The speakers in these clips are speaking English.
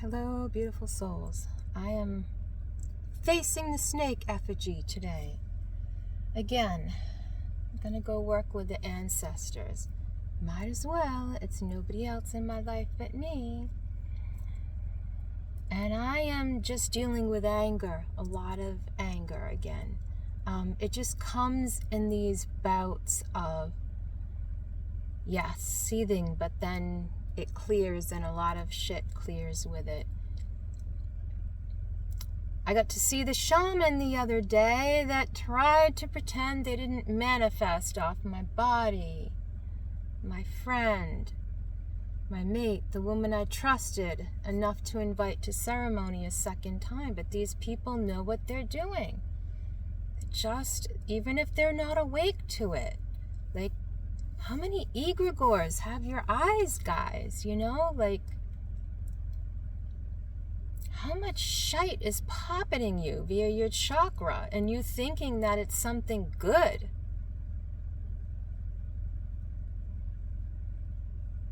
Hello, beautiful souls. I am facing the snake effigy today. Again, I'm gonna go work with the ancestors. Might as well, it's nobody else in my life but me. And I am just dealing with anger, a lot of anger again. It just comes in these bouts of, yes, seething, but then it clears and a lot of shit clears with it. I got to see the shaman the other day that tried to pretend they didn't manifest off my body. My friend, my mate, the woman I trusted enough to invite to ceremony a second time. But these people know what they're doing. Just, even if they're not awake to it. Like, how many egregores have your eyes, guys? You know, like, how much shite is popping you via your chakra and you thinking that it's something good?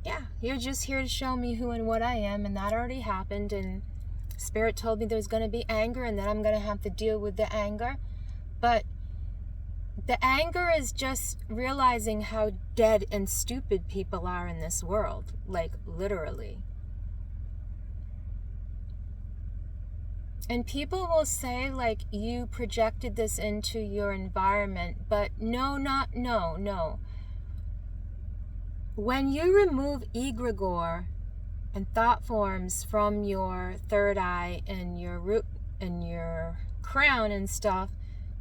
Yeah, you're just here to show me who and what I am, and that already happened, and Spirit told me there's going to be anger and that I'm going to have to deal with the anger. But the anger is just realizing how dead and stupid people are in this world, like literally. And people will say, like, you projected this into your environment, but no. When you remove egregore and thought forms from your third eye and your root and your crown and stuff,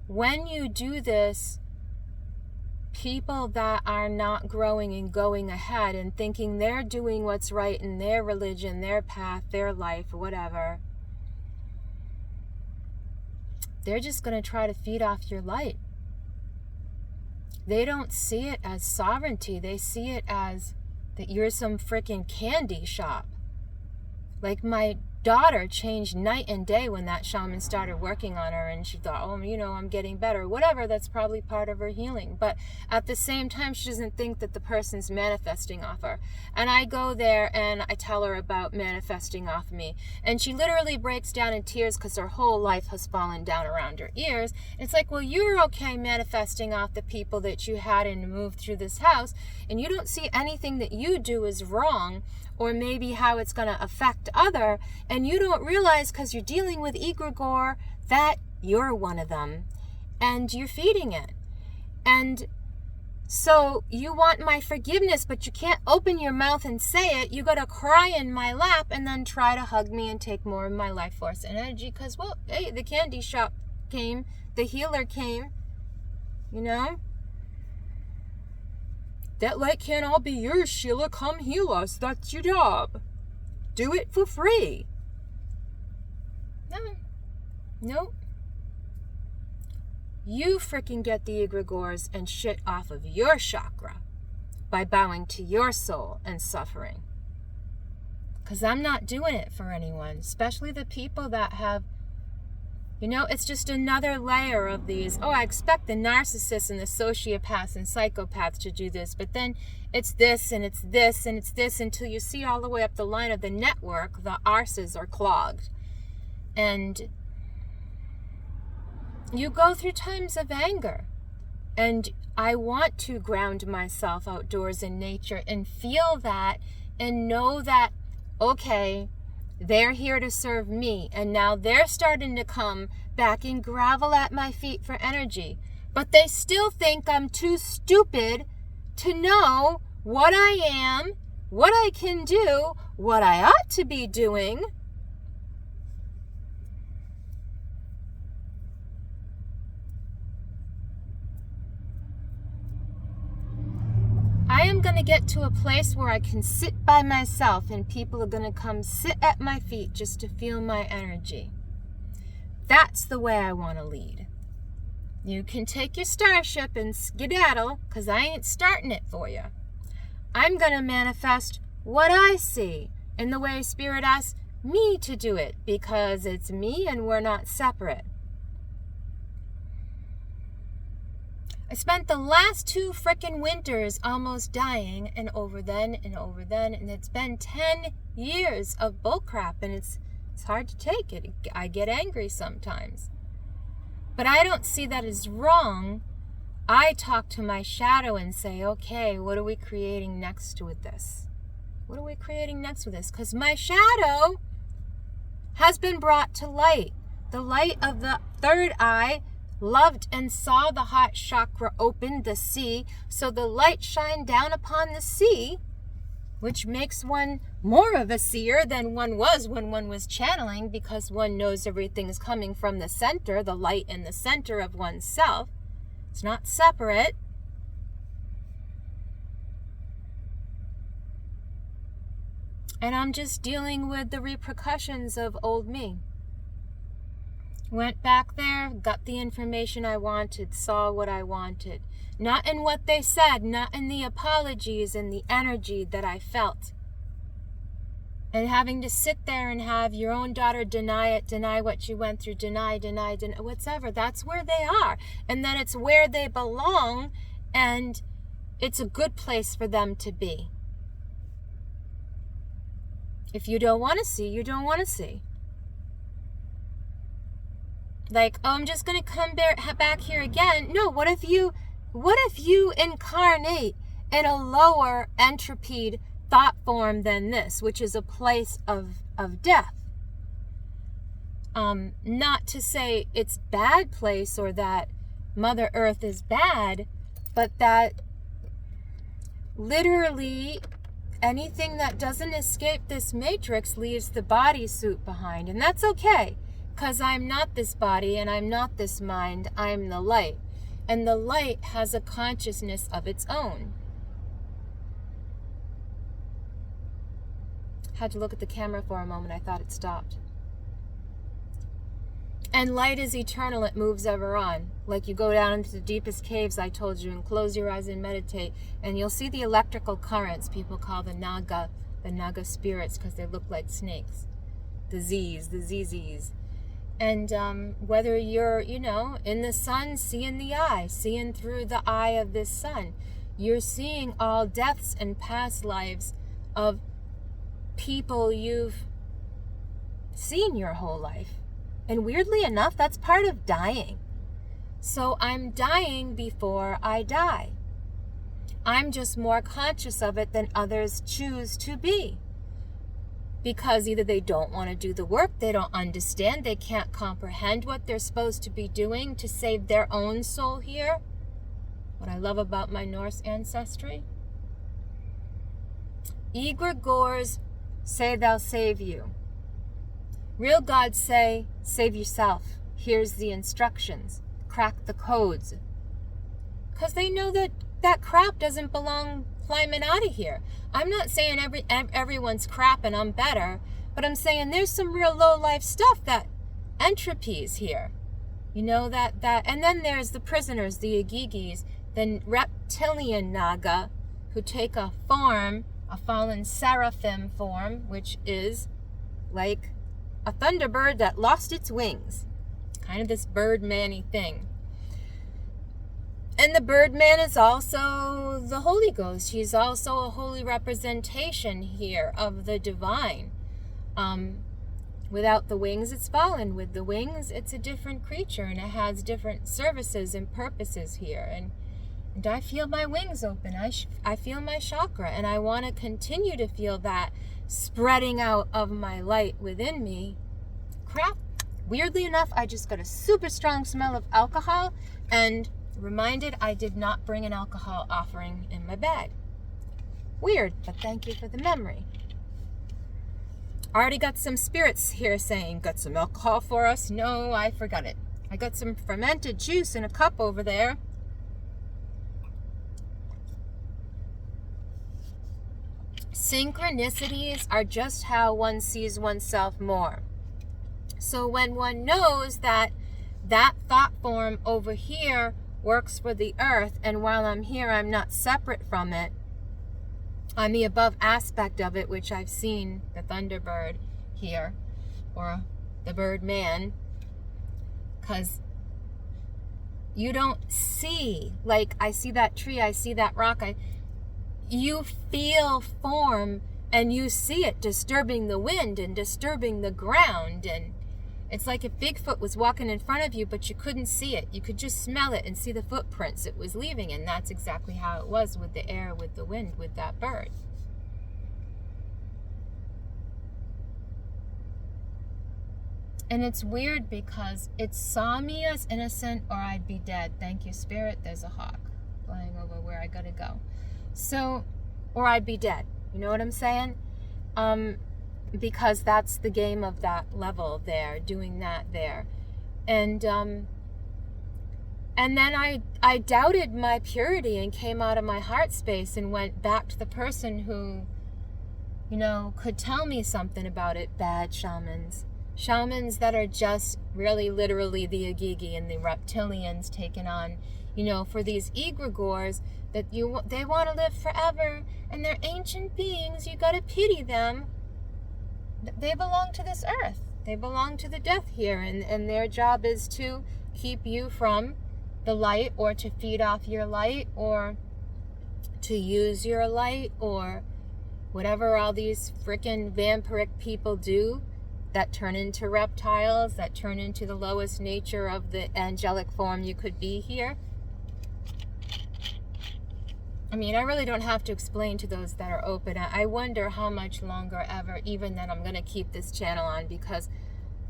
when you do this, people that are not growing and going ahead and thinking they're doing what's right in their religion, their path, their life, whatever, they're just going to try to feed off your light. They don't see it as sovereignty. They see it as that you're some freaking candy shop. Like, my daughter changed night and day when that shaman started working on her, and she thought, oh, you know, I'm getting better. Whatever, that's probably part of her healing. But at the same time, she doesn't think that the person's manifesting off her. And I go there and I tell her about manifesting off me. And she literally breaks down in tears because her whole life has fallen down around her ears. And it's like, well, you're okay manifesting off the people that you had and moved through this house, and you don't see anything that you do is wrong, or maybe how it's going to affect other, and you don't realize because you're dealing with egregore that you're one of them, and you're feeding it. And so you want my forgiveness, but you can't open your mouth and say it. You got to cry in my lap and then try to hug me and take more of my life force and energy because, well, hey, the candy shop came, the healer came, you know? That light can't all be yours, Sheila. Come heal us. That's your job. Do it for free. No. You freaking get the egregores and shit off of your chakra by bowing to your soul and suffering. Because I'm not doing it for anyone, especially the people that have, you know, it's just another layer of these. Oh, I expect the narcissists and the sociopaths and psychopaths to do this, but then it's this and it's this and it's this until you see all the way up the line of the network, the arses are clogged. And you go through times of anger. And I want to ground myself outdoors in nature and feel that and know that, okay, they're here to serve me, and now they're starting to come back and grovel at my feet for energy. But they still think I'm too stupid to know what I am, what I can do, what I ought to be doing. I am going to get to a place where I can sit by myself and people are going to come sit at my feet just to feel my energy. That's the way I want to lead. You can take your starship and skedaddle, because I ain't starting it for you. I'm going to manifest what I see in the way Spirit asks me to do it, because it's me and we're not separate. I spent the last 2 frickin' winters almost dying, and over then, and it's been 10 years of bullcrap, and it's hard to take it. I get angry sometimes. But I don't see that as wrong. I talk to my shadow and say, okay, what are we creating next with this? What are we creating next with this? Because my shadow has been brought to light. The light of the third eye loved and saw the heart chakra open the sea, so the light shined down upon the sea, which makes one more of a seer than one was when one was channeling, because one knows everything's coming from the center, the light in the center of oneself. It's not separate. And I'm just dealing with the repercussions of old me. Went back there, got the information I wanted, saw what I wanted. Not in what they said, not in the apologies and the energy that I felt. And having to sit there and have your own daughter deny it, deny what you went through, deny, whatever. That's where they are. And then it's where they belong, and it's a good place for them to be. If you don't want to see, you don't want to see. Like, oh, I'm just going to come back here again. No, what if you incarnate in a lower entropied thought form than this, which is a place of death? Not to say it's bad place or that Mother Earth is bad, but that literally anything that doesn't escape this matrix leaves the bodysuit behind. And that's okay, because I'm not this body and I'm not this mind. I'm the light. And the light has a consciousness of its own. Had to look at the camera for a moment. I thought it stopped. And light is eternal. It moves ever on. Like you go down into the deepest caves, I told you, and close your eyes and meditate, and you'll see the electrical currents people call the Naga spirits, because they look like snakes. The ZZs. And whether you're, in the sun, seeing the eye, seeing through the eye of this sun, you're seeing all deaths and past lives of people you've seen your whole life. And weirdly enough, that's part of dying. So I'm dying before I die. I'm just more conscious of it than others choose to be. Because either they don't want to do the work, they don't understand, they can't comprehend what they're supposed to be doing to save their own soul here. What I love about my Norse ancestry. Egregores say they'll save you. Real gods say, save yourself. Here's the instructions. Crack the codes. Because they know that crap doesn't belong climbing out of here. I'm not saying everyone's crap and I'm better, but I'm saying there's some real low-life stuff that entropies here. And then there's the prisoners, the Agigis, the reptilian Naga, who take a form, a fallen seraphim form, which is like a thunderbird that lost its wings. Kind of this Birdman-y thing. And the Birdman is also the Holy Ghost. He's also a holy representation here of the divine. Without the wings, it's fallen. With the wings, it's a different creature, and it has different services and purposes here. And I feel my wings open. I feel my chakra, and I want to continue to feel that spreading out of my light within me. Crap. Weirdly enough, I just got a super strong smell of alcohol, and reminded I did not bring an alcohol offering in my bag. Weird, but thank you for the memory. Already got some spirits here saying, got some alcohol for us? No, I forgot it. I got some fermented juice in a cup over there. Synchronicities are just how one sees oneself more. So when one knows that thought form over here works for the earth, and while I'm here, I'm not separate from it, I'm the above aspect of it, which I've seen the Thunderbird here, or the Birdman, because You don't see, like, I see that tree, I see that rock. You feel form, and you see it disturbing the wind and disturbing the ground. And it's like if Bigfoot was walking in front of you, but you couldn't see it. You could just smell it and see the footprints it was leaving. And that's exactly how it was with the air, with the wind, with that bird. And it's weird because it saw me as innocent or I'd be dead. Thank you, Spirit. There's a hawk flying over where I gotta go. So, or I'd be dead. You know what I'm saying? Because that's the game of that level there, doing that there. And then I doubted my purity and came out of my heart space and went back to the person who, you know, could tell me something about it. Bad shamans. Shamans that are just really literally the Agigi and the reptilians taken on, you know, for these egregores that they want to live forever and they're ancient beings. You got to pity them. They belong to this earth. They belong to the death here, and their job is to keep you from the light, or to feed off your light, or to use your light, or whatever all these freaking vampiric people do that turn into reptiles, that turn into the lowest nature of the angelic form you could be here. I mean, I really don't have to explain to those that are open. I wonder how much longer ever, even then, I'm going to keep this channel on, because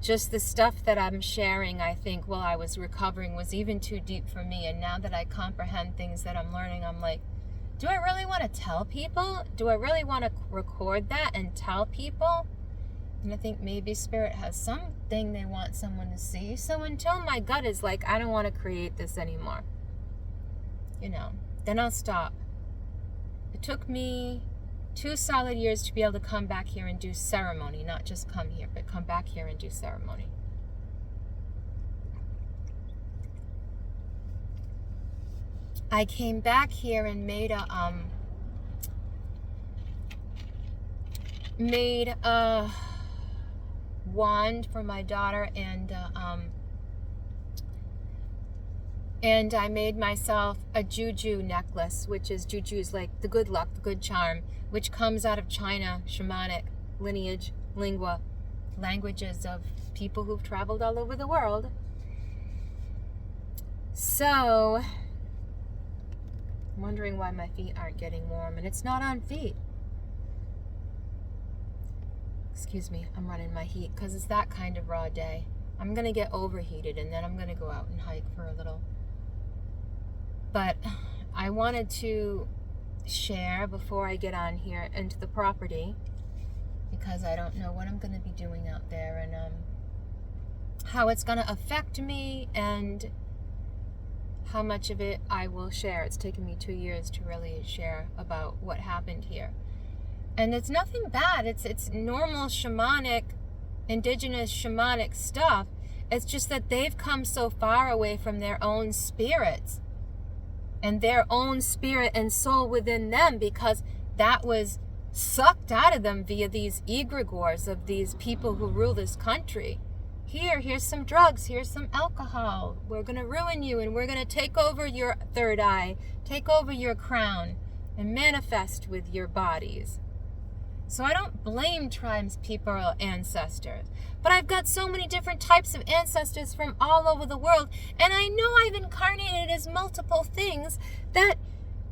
just the stuff that I'm sharing, I think, while I was recovering was even too deep for me. And now that I comprehend things that I'm learning, I'm like, do I really want to tell people? Do I really want to record that and tell people? And I think maybe Spirit has something they want someone to see. So until my gut is like, I don't want to create this anymore, you know, then I'll stop. It took me 2 solid years to be able to come back here and do ceremony, not just come here, but come back here and do ceremony. I came back here and made a wand for my daughter, and I made myself a juju necklace, which is juju's like the good luck, the good charm, which comes out of China, shamanic lineage, lingua, languages of people who've traveled all over the world. So, I'm wondering why my feet aren't getting warm, and it's not on feet. Excuse me, I'm running my heat because it's that kind of raw day. I'm going to get overheated and then I'm going to go out and hike for a little. But I wanted to share before I get on here into the property, because I don't know what I'm going to be doing out there, and how it's going to affect me and how much of it I will share. It's taken me 2 years to really share about what happened here. And it's nothing bad. It's normal shamanic, indigenous shamanic stuff. It's just that they've come so far away from their own spirits and their own spirit and soul within them, because that was sucked out of them via these egregores of these people who rule this country. Here's some drugs, here's some alcohol. We're going to ruin you, and we're going to take over your third eye, take over your crown, and manifest with your bodies. So I don't blame tribes, people, or ancestors. But I've got so many different types of ancestors from all over the world, and I know I've incarnated as multiple things, that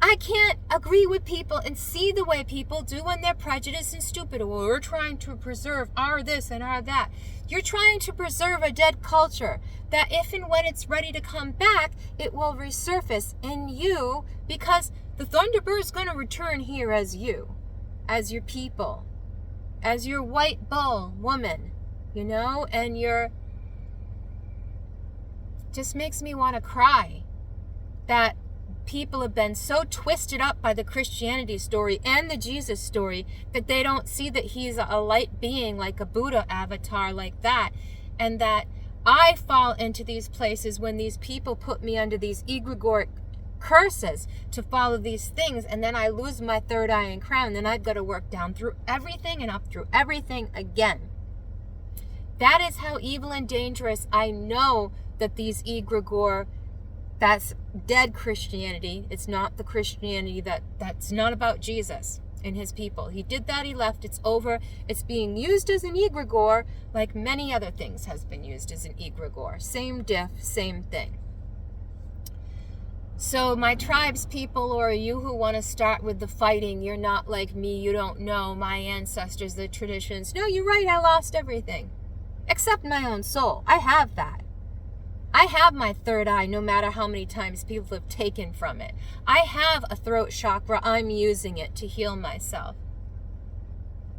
I can't agree with people and see the way people do when they're prejudiced and stupid. Well, we're trying to preserve our this and our that. You're trying to preserve a dead culture that if and when it's ready to come back, it will resurface in you, because the Thunderbird's going to return here as you. As your people, as your white bull woman, you know, and just makes me want to cry that people have been so twisted up by the Christianity story and the Jesus story that they don't see that he's a light being, like a Buddha avatar like that, and that I fall into these places when these people put me under these egregoric curses to follow these things, and then I lose my third eye and crown. Then I've got to work down through everything and up through everything again. That is how evil and dangerous I know that these egregore, That's dead Christianity. It's not the Christianity that's not about Jesus and his people. He did that, he left, it's over. It's being used as an egregore like many other things has been used as an egregore. Same diff, same thing. So my tribes people, or you who want to start with the fighting, you're not like me, you don't know my ancestors, the traditions. No, you're right, I lost everything. Except my own soul. I have that. I have my third eye, no matter how many times people have taken from it. I have a throat chakra. I'm using it to heal myself.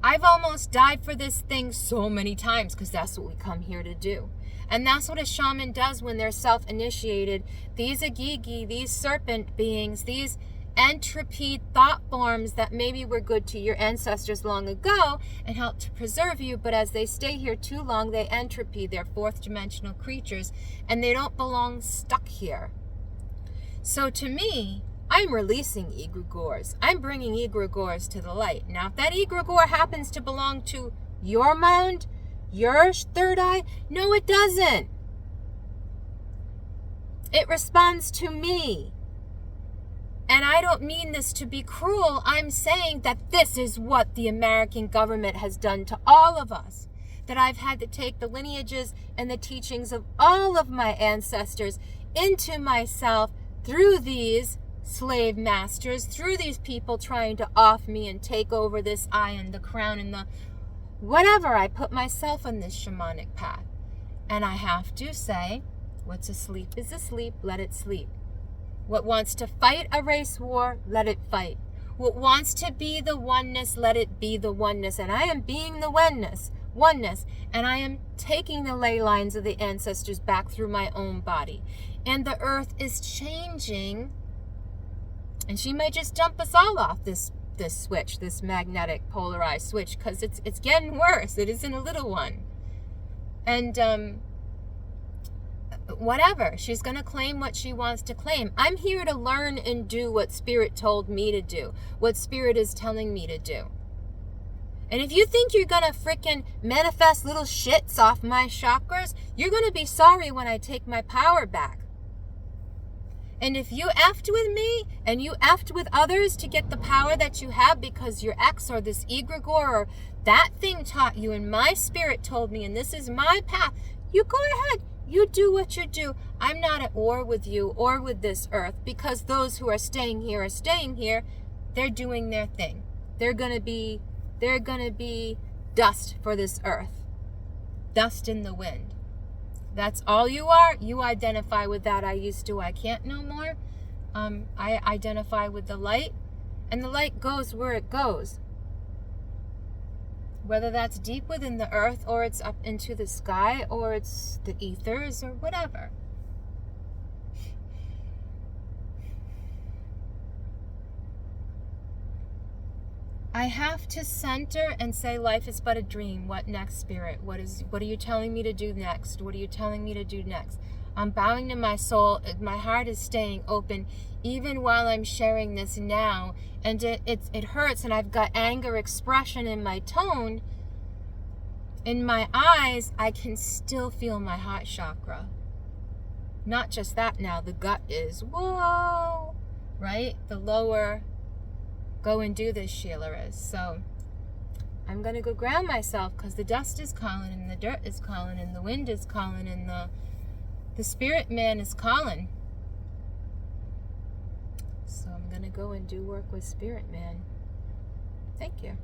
I've almost died for this thing so many times because that's what we come here to do. And that's what a shaman does when they're self-initiated. These agigi, these serpent beings, these entropy thought forms that maybe were good to your ancestors long ago and helped to preserve you, but as they stay here too long, they entropy. They're fourth dimensional creatures and they don't belong stuck here. So to me, I'm releasing egregores. I'm bringing egregores to the light. Now, if that egregore happens to belong to your mound, your third eye, no, it doesn't. It responds to me. And I don't mean this to be cruel. I'm saying that this is what the American government has done to all of us. That I've had to take the lineages and the teachings of all of my ancestors into myself through these slave masters, through these people trying to off me and take over this eye and the crown and the whatever. I put myself on this shamanic path. And I have to say, what's asleep is asleep, let it sleep. What wants to fight a race war, let it fight. What wants to be the oneness, let it be the oneness. And I am being the oneness, and I am taking the ley lines of the ancestors back through my own body. And the earth is changing, and she may just dump us all off this switch, this magnetic polarized switch, because it's getting worse. It isn't a little one. And whatever, she's going to claim what she wants to claim. I'm here to learn and do what Spirit told me to do, what Spirit is telling me to do. And if you think you're going to freaking manifest little shits off my chakras, you're going to be sorry when I take my power back. And if you effed with me and you effed with others to get the power that you have because your ex or this egregore or that thing taught you and my spirit told me and this is my path, you go ahead. You do what you do. I'm not at war with you or with this earth because those who are staying here. They're doing their thing. They're gonna be dust for this earth. Dust in the wind. That's all you are. You identify with that. I used to. I can't no more. I identify with the light, and the light goes where it goes. Whether that's deep within the earth, or it's up into the sky, or it's the ethers, or whatever. I have to center and say life is but a dream. What next, Spirit? What are you telling me to do next? What are you telling me to do next? I'm bowing to my soul. My heart is staying open even while I'm sharing this now. And it hurts, and I've got anger expression in my tone. In my eyes, I can still feel my heart chakra. Not just that now, the gut is, whoa, right? The lower, go and do this, Sheila is. So I'm going to go ground myself because the dust is calling, and the dirt is calling, and the wind is calling, and the spirit man is calling. So I'm going to go and do work with Spirit Man. Thank you.